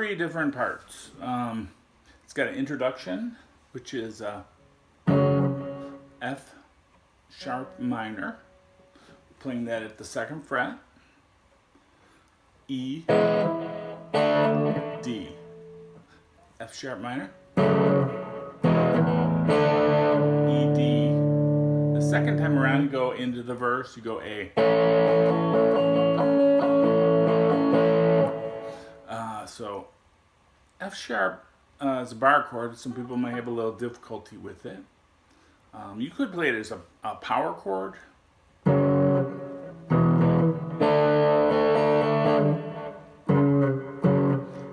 three different parts. It's got an introduction, which is F sharp minor, playing that at the 2nd fret, E, D, F sharp minor, E, D. The second time around, you go into the verse, you go A. So F sharp is a bar chord. Some people might have a little difficulty with it. You could play it as a power chord.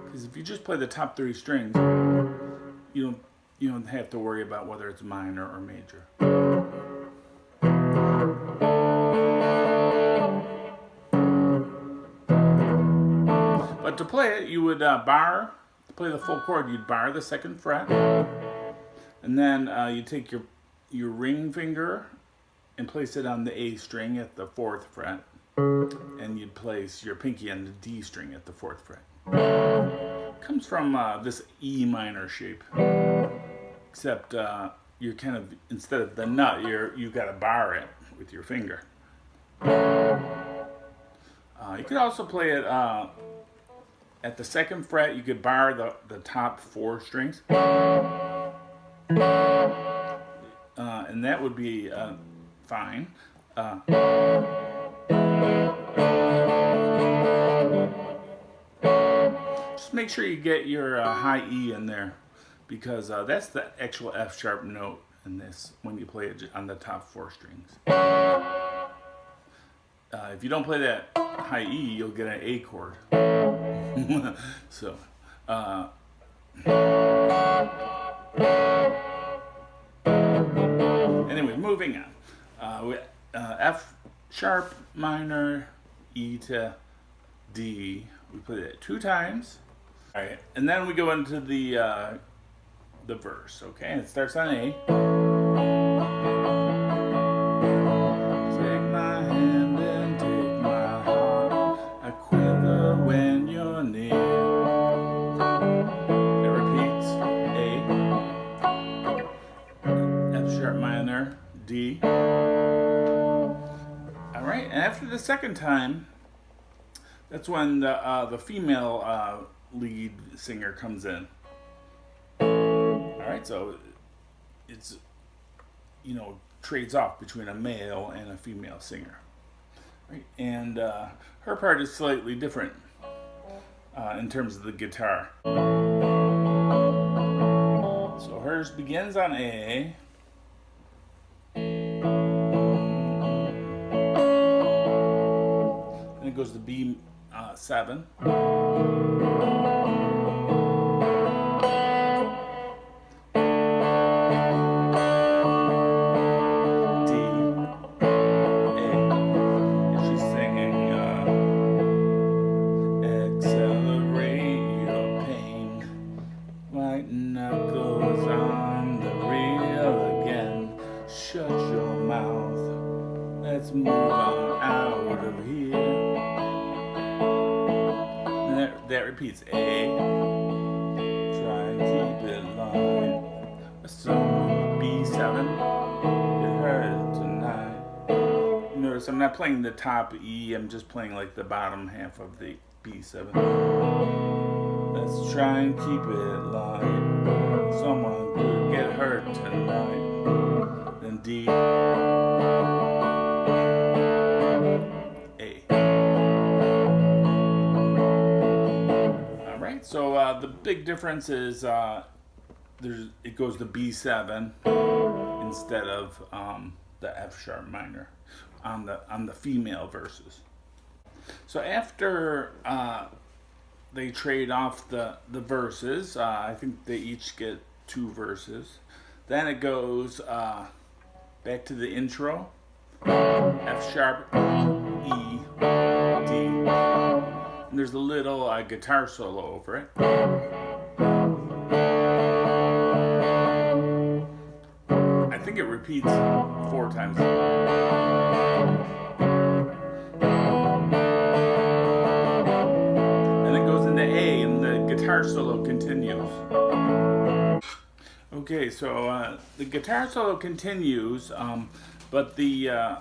Because if you just play the top 3 strings, you don't have to worry about whether it's minor or major. But to play it, you would bar, to play the full chord, you'd bar the 2nd fret, and then you take your ring finger and place it on the A string at the 4th fret, and you'd place your pinky on the D string at the 4th fret. It comes from this E minor shape, except you're kind of, instead of the nut, you got to bar it with your finger. You could also play it at the 2nd fret. You could bar the top 4 strings, and that would be fine. Just make sure you get your high E in there, because that's the actual F sharp note in this when you play it on the top 4 strings. If you don't play that high E, you'll get an A chord. So, anyway, moving on. F sharp minor, E to D. We play that 2 times. All right, and then we go into the verse. Okay, and it starts on A. Take my hand and take my heart. I quiver when you're near. It repeats A, F sharp minor, D. All right, and after the 2nd time, that's when the female lead singer comes in. All right, so it's, trades off between a male and a female singer. Right? And her part is slightly different in terms of the guitar. So hers begins on A. Then it goes to B7. Let's move on out of here. And that repeats A. Try and keep it light. So B7. You heard it tonight. Notice I'm not playing the top E. I'm just playing like the bottom half of the B7. Let's try and keep it light. Someone could get hurt tonight. Then D. So the big difference is it goes to B7 instead of the F sharp minor on the female verses. So after they trade off the verses, I think they each get 2 verses. Then it goes back to the intro, F sharp, E, D. And there's a little guitar solo over it. I think it repeats 4 times. And it goes into A, and the guitar guitar solo continues. Okay, so the guitar solo continues, but the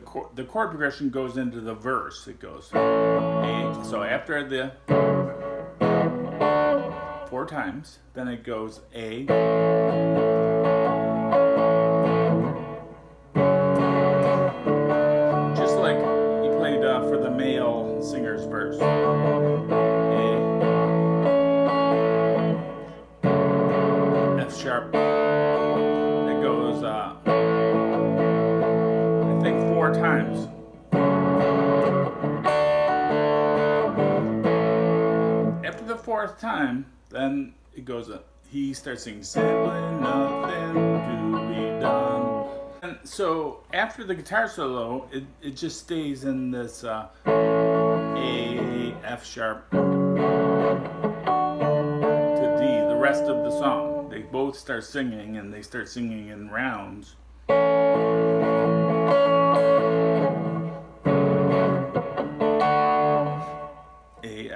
chord progression goes into the verse. It goes A. So after the 4 times, then it goes A. Just like you played for the male singer's verse. F sharp. It goes, I think 4 times. After the 4th time, then it goes up. He starts singing, simply nothing to be done. And so after the guitar solo, it just stays in this A, F sharp to D, the rest of the song. They both start singing, and they start singing in rounds. A,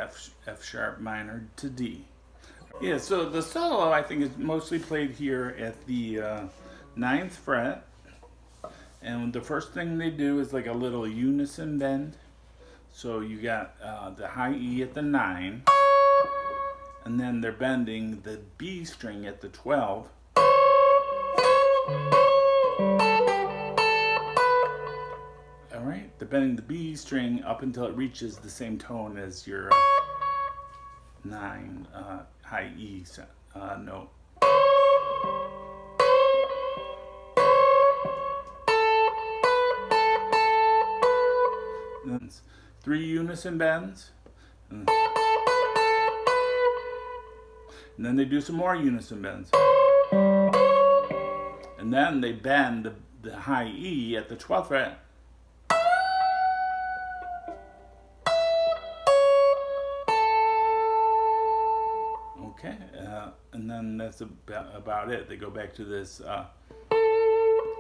F sharp minor to D. Yeah, so the solo I think is mostly played here at the 9th fret. And the first thing they do is like a little unison bend. So you got the high E at the 9, and then they're bending the B string at the 12. Alright, they're bending the B string up until it reaches the same tone as your 9 high E note. And then 3 unison bends, and then they do some more unison bends, and then they bend the high E at the 12th fret. Okay, and then that's about it. They go back to this.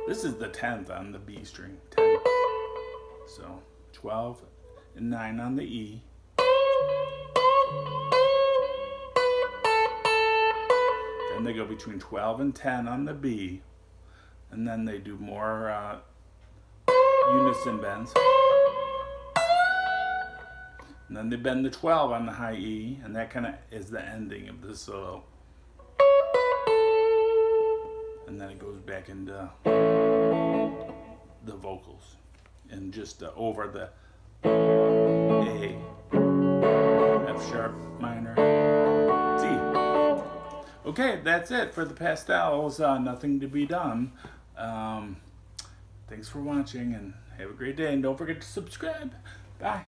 This is the 10th on the B string. 10. So 12 and 9 on the E. Then they go between 12 and 10 on the B. And then they do more unison bends. And then they bend the 12 on the high E, and that kind of is the ending of the solo. And then it goes back into the vocals, and just over the A, F sharp minor, C. Okay, that's it for the Pastels. Nothing to be done. Thanks for watching, and have a great day. And don't forget to subscribe. Bye.